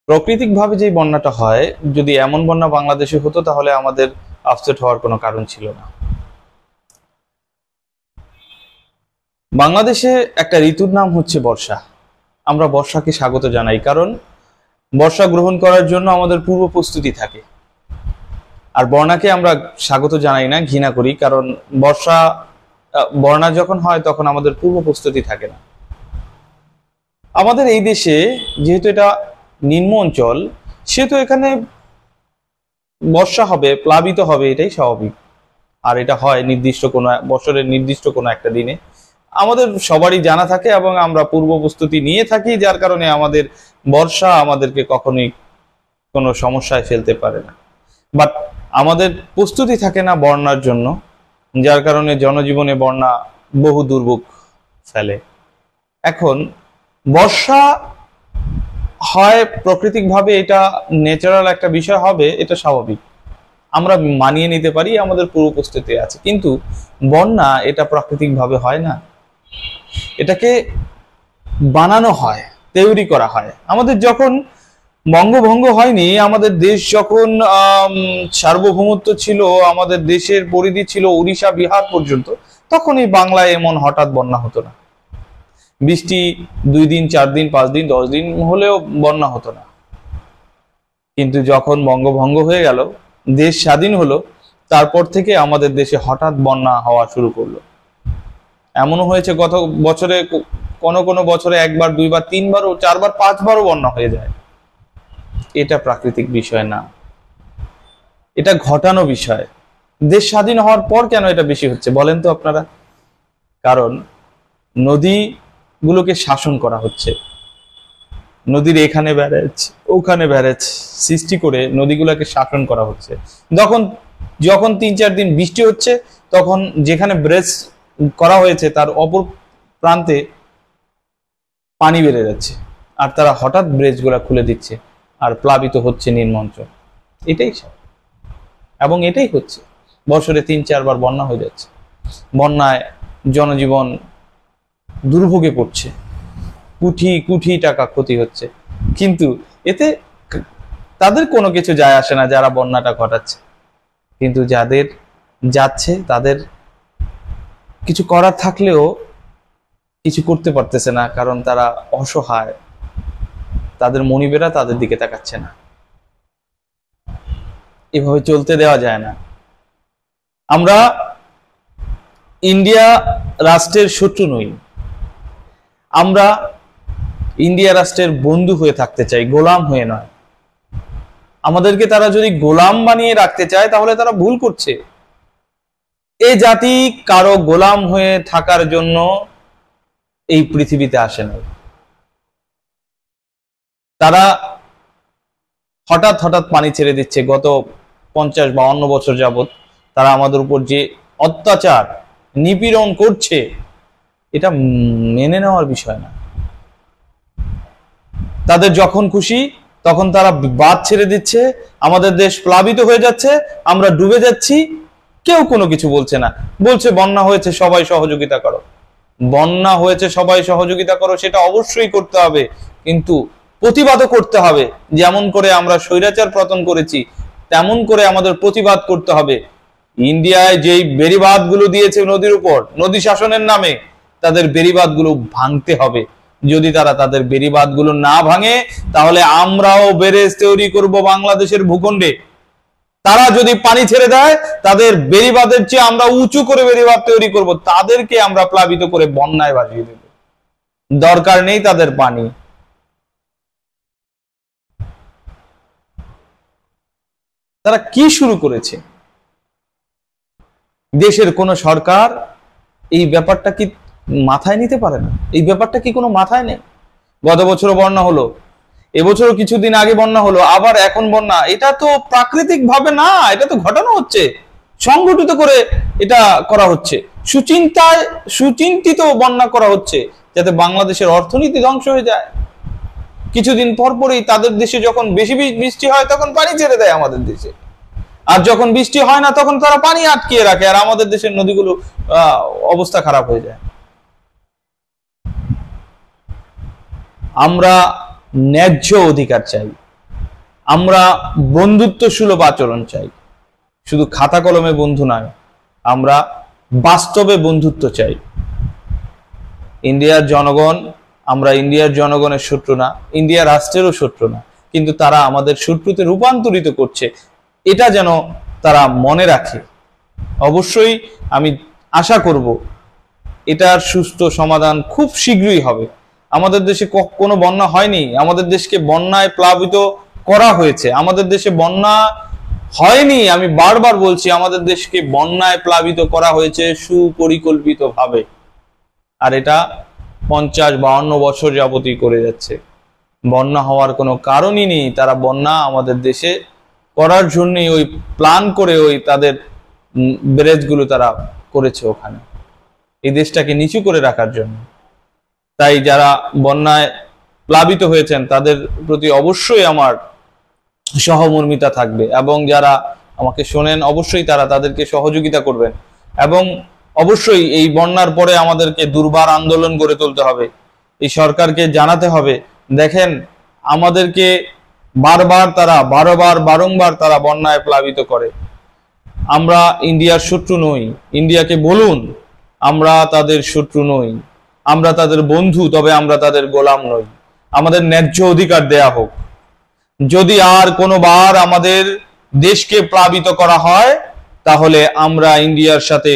প্রাকৃতিকভাবে যে বন্যাটা হয়, যদি এমন বন্যা বাংলাদেশে হতো তাহলে আমাদের আপসেট হওয়ার কোনো কারণ ছিল না। বাংলাদেশে একটা ঋতুর নাম হচ্ছে বর্ষা। আমরা বর্ষাকে স্বাগত জানাই, কারণ বর্ষা গ্রহণ করার জন্য আমাদের পূর্ব প্রস্তুতি থাকে। আর বন্যাকে আমরা স্বাগত জানাই না, ঘৃণা করি, কারণ বন্যা যখন হয় তখন আমাদের পূর্ব প্রস্তুতি থাকে না। আমাদের এই দেশে যেহেতু এটা নিম্ন অঞ্চল, সেহেতু এখানে বর্ষা হবে, প্লাবিত হবে, এটাই স্বাভাবিক। আর এটা হয় নির্দিষ্ট কোনো বছরের নির্দিষ্ট কোনো একটা দিনে। আমাদের সবারই জানা থাকে এবং আমরা পূর্ব প্রস্তুতি নিয়ে থাকি, যার কারণে আমাদের বর্ষা আমাদেরকে কখনোই কোনো সমস্যায় ফেলতে পারে না। বাট আমাদের প্রস্তুতি থাকে না বন্যার জন্য, যার কারণে জনজীবনে বন্যা বহু দুর্ভোগ ফেলে। এখন বর্ষা হয় প্রাকৃতিকভাবে, এটা ন্যাচারাল একটা বিষয় হবে, এটা স্বাভাবিক, আমরা মানিয়ে নিতে পারি, আমাদের পূর্ব প্রস্তুতি আছে। কিন্তু বন্যা এটা প্রাকৃতিকভাবে হয় না, এটাকে বানানো হয়, তৈরি করা হয়। আমাদের যখন বঙ্গভঙ্গ হয়নি, আমাদের দেশ যখন সার্বভৌমত্ব ছিল, আমাদের দেশের পরিধি ছিল উড়িষ্যা বিহার পর্যন্ত, তখন এই বাংলায় এমন হঠাৎ বন্যা হতো না। বৃষ্টি 2 দিন 4 দিন 5 দিন 10 দিন হলেও বন্যা হতো না। কিন্তু যখন বঙ্গভঙ্গ হয়ে গেল, দেশ স্বাধীন হলো, তারপর থেকে আমাদের দেশে হঠাৎ বন্যা হওয়া শুরু করলো। এমনও হয়েছে গত বছরে কোনো বছরে 1 বার 2 বার 3 বারও 4 বার 5 বারও বন্যা হয়ে যায়। এটা প্রাকৃতিক বিষয় না, এটা ঘটানো বিষয়। দেশ স্বাধীন হওয়ার পর কেন এটা বেশি হচ্ছে বলেন তো আপনারা? কারণ নদীগুলোকে শাসন করা হচ্ছে। নদীর এখানে ব্যারেজ, ওখানে ব্যারেজ সৃষ্টি করে নদীগুলোকে শাসন করা হচ্ছে। যখন 3-4 দিন বৃষ্টি হচ্ছে, তখন যেখানে ব্রেজ করা হয়েছে তার অপর প্রান্তে পানি বেড়ে যাচ্ছে, আর তারা হঠাৎ ব্রেজগুলো খুলে দিচ্ছে, আর প্লাবিত হচ্ছে নিম্ন অঞ্চল। এটাই সব, এবং এটাই হচ্ছে। বছরে 3-4 বার বন্যা হয়ে যাচ্ছে, বন্যায় জনজীবন দুর্ভোগে পড়ছে, কোটি কোটি টাকা ক্ষতি হচ্ছে, কিন্তু এতে তাদের কোনো কিছু যায় আসে না যারা বন্যাটা ঘটাচ্ছে। কিন্তু যাদের যাচ্ছে তাদের কিছু করার থাকলেও কিছু করতে পারতেছে না, কারণ তারা অসহায়, তাদের মনিবেরা তাদের দিকে তাকাচ্ছে না। এভাবে চলতে দেওয়া যায় না। আমরা ইন্ডিয়া রাষ্ট্রের শত্রু নই, আমরা ইন্ডিয়া রাষ্ট্রের বন্ধু হয়ে থাকতে চাই, গোলাম হয়ে নয়। আমাদেরকে তারা যদি গোলাম বানিয়ে রাখতে চায় তাহলে তারা ভুল করছে। এই জাতি কারো গোলাম হয়ে থাকার জন্য এই পৃথিবীতে আসে না। তারা হঠাৎ হঠাৎ পানি ছেড়ে দিচ্ছে। গত 50-52 বছর যাবত তারা আমাদের উপর যে অত্যাচার নিপীড়ন করছে, এটা মেনে নেওয়ার বিষয় না। তাদের যখন খুশি তখন তারা বাঁধ ছেড়ে দিচ্ছে, আমাদের দেশ প্লাবিত হয়ে যাচ্ছে, আমরা ডুবে যাচ্ছি, কেউ কোনো কিছু বলছে না। বলছে বন্যা হয়েছে, সবাই সহযোগিতা করো। বন্যা হয়েছে, সবাই সহযোগিতা করো, সেটা অবশ্যই করতে হবে, কিন্তু প্রতিবাদও করতে হবে। যেমন করে আমরা স্বৈরাচার পতন করেছি, তেমন করে আমাদের প্রতিবাদ করতে হবে। ইন্ডিয়ায় যেই বেড়িবাঁধগুলো দিয়েছে নদীর উপর, নদী শাসনের নামে, তাদের বেড়িবাঁধগুলো ভাঙতে হবে। যদি তারা তাদের বেড়িবাঁধগুলো না ভাঙে, তাহলে আমরাও ব্যারেজ তৈরি করব বাংলাদেশের ভূখণ্ডে। তারা যদি পানি ছেড়ে দেয়, তাদের বেড়িবাঁধের চেয়ে আমরা উঁচু করে বেড়িবাঁধ তৈরি করব, তাদেরকে আমরা প্লাবিত করে বন্যায় ভাসিয়ে দেব। দরকার নেই তাদের পানি। তারা কি শুরু করেছে? দেশের কোন সরকার এই ব্যাপারটা কি মাথায় নিতে পারে না? এই ব্যাপারটা কি কোনো মাথায় নেই? গত বছরও বন্যা হলো, এবছরও কিছুদিন আগে বন্যা হলো, আবার এখন বন্যা। এটা তো প্রাকৃতিক ভাবে না, এটা তো ঘটানো হচ্ছে, সংগঠিত করে এটা করা হচ্ছে। সুচিন্তিত বন্যা করা হচ্ছে, যাতে বাংলাদেশের অর্থনীতি ধ্বংস হয়ে যায়। কিছুদিন পর পরই তাদের দেশে যখন বেশি বৃষ্টি হয় তখন পানি ছেড়ে দেয় আমাদের দেশে, আর যখন বৃষ্টি হয় না তখন তারা পানি আটকিয়ে রাখে, আর আমাদের দেশের নদীগুলো অবস্থা খারাপ হয়ে যায়। আমরা ন্যায্য অধিকার চাই, আমরা বন্ধুত্ব সুলভ আচরণ চাই, শুধু খাতা কলমে বন্ধু নয়, আমরা বাস্তবে বন্ধুত্ব চাই। ইন্ডিয়ার জনগণ, আমরা ইন্ডিয়ার জনগণের শত্রু না, ইন্ডিয়া রাষ্ট্রেরও শত্রু না, কিন্তু তারা আমাদের শত্রুতে রূপান্তরিত করছে, এটা যেন তারা মনে রাখে। অবশ্যই আমি আশা করব এটার সুস্থ সমাধান খুব শীঘ্রই হবে। আমাদের দেশে কোনো বন্যা হয়নি, আমাদের দেশকে বন্যায় প্লাবিত করা হয়েছে। আমাদের দেশে বন্যা হয়নি, আমি বারবার বলছি, আমাদের দেশকে বন্যায় প্লাবিত করা হয়েছে সুপরিকল্পিতভাবে। আর এটা 50-52 বছর যাবতই করে যাচ্ছে। বন্যা হওয়ার কোনো কারণই নেই। তারা বন্যা আমাদের দেশে করার জন্যই ওই প্ল্যান করে ওই তাদের ব্যারেজগুলো তারা করেছে ওখানে, এই দেশটাকে নিচু করে রাখার জন্য। তাই যারা বন্যায় প্লাবিত হয়েছেন তাদের প্রতি অবশ্যই আমার সহমর্মিতা থাকবে, এবং যারা আমাকে শোনেন অবশ্যই তারা তাদেরকে সহযোগিতা করবেন। এবং অবশ্যই এই বন্যার পরে আমাদেরকে দুর্বার আন্দোলন গড়ে তুলতে হবে, এই সরকারকে জানাতে হবে, দেখেন আমাদেরকে বারংবার তারা বন্যায় প্লাবিত করে। আমরা ইন্ডিয়ার শত্রু নই, ইন্ডিয়াকে বলুন আমরা তাদের শত্রু নই, আমরা তাদের বন্ধু, তবে আমরা তাদের গোলাম নই। আমাদের ন্যায্য অধিকার দেয়া হোক। যদি আর কোনোবার আমাদের দেশকে প্লাবিত করা হয় তাহলে আমরা ইন্ডিয়ার সাথে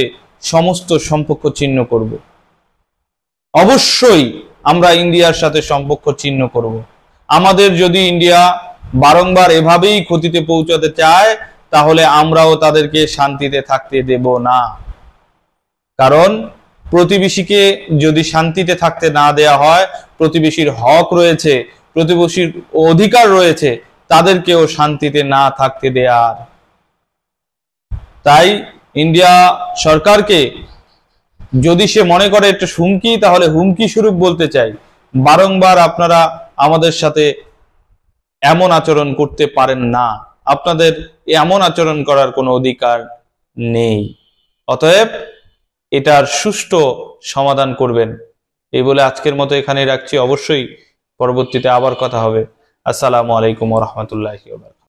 সমস্ত সম্পর্ক ছিন্ন করব। অবশ্যই আমরা ইন্ডিয়ার সাথে সম্পর্ক ছিন্ন করব। আমাদের যদি ইন্ডিয়া বারংবার এভাবেই ক্ষতিতে পৌঁছাতে চায় তাহলে আমরাও তাদেরকে শান্তিতে থাকতে দেব না। কারণ প্রতিবেশীকে যদি শান্তিতে থাকতে না দেয়া হয়, প্রতিবেশীর হক রয়েছে, প্রতিবেশীর অধিকার রয়েছে তাদেরকেও শান্তিতে না থাকতে দেয়ার। তাই ইন্ডিয়া সরকারকে যদি সে মনে করে একটা হুমকি, তাহলে হুমকি স্বরূপ বলতে চাই, বারংবার আপনারা আমাদের সাথে এমন আচরণ করতে পারেন না, আপনাদের এমন আচরণ করার কোনো অধিকার নেই। অতএব এটার সুষ্ঠু সমাধান করবেন। এই বলে আজকের মতো এখানে রাখছি। অবশ্যই পরবর্তীতে আবার কথা হবে। আসসালামু আলাইকুম ওয়া রাহমাতুল্লাহি ওয়া বারাকাতুহু।